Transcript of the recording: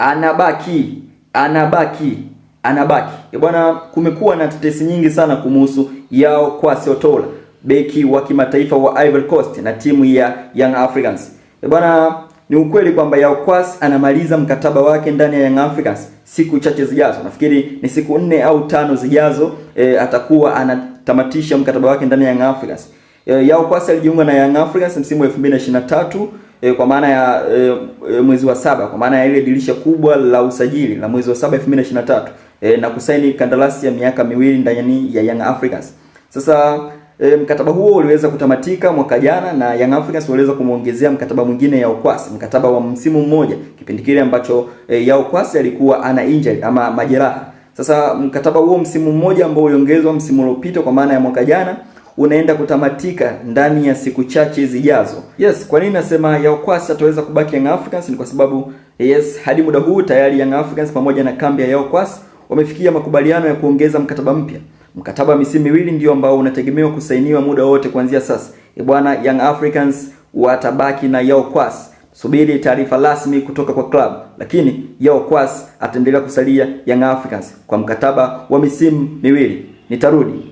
anabaki. Bwana, kumekuwa na tetesi nyingi sana kumhusu Yao Kwasi Otola, beki wa kimataifa wa Ivory Coast na timu ya Young Africans. Bwana, ni ukweli kwamba Yao Kwasi anamaliza mkataba wake ndani ya Young Africans siku chache zijazo. Nafikiri ni siku 4 au 5 zijazo atakuwa anatamatisha mkataba wake ndani ya Young Africans. Yao Kwasi alijiunga na Young Africans msimu wa 2023 kwa maana ya mwezi wa 7, kwa maana ya ile dirisha kubwa la usajili la mwezi wa 7 2023 na kusaini kandarasi ya miaka 2 ndani ya Young Africans. Sasa mkataba huo uliweza kutamatika mwaka jana na Young Africans waliweza kumuongezea mkataba mwingine Yao Kwasi, mkataba wa msimu mmoja, kipindi kile ambacho Yao Kwasi alikuwa ana injury ama majeraha. Sasa mkataba huo msimu mmoja ambao uliongezwa msimu uliopita kwa maana ya mwaka jana unaenda kutamatika ndani ya siku chache zijazo. Yes, kwa nini nasema Yao Kwasi ataweza kubaki Young Africans? Ni kwa sababu hadi muda huu tayari Young Africans pamoja na kambi ya Yao Kwasi wamefikia makubaliano ya kuongeza mkataba mpya. Mkataba wa misimu 2 ndio ambao unategemewa kusainiwa muda wote kuanzia sasa. Bwana, Young Africans watabaki na Yao Kwasi. Subiri taarifa rasmi kutoka kwa club, lakini Yao Kwasi ataendelea kusalia Young Africans kwa mkataba wa misimu 2. Nitarudi.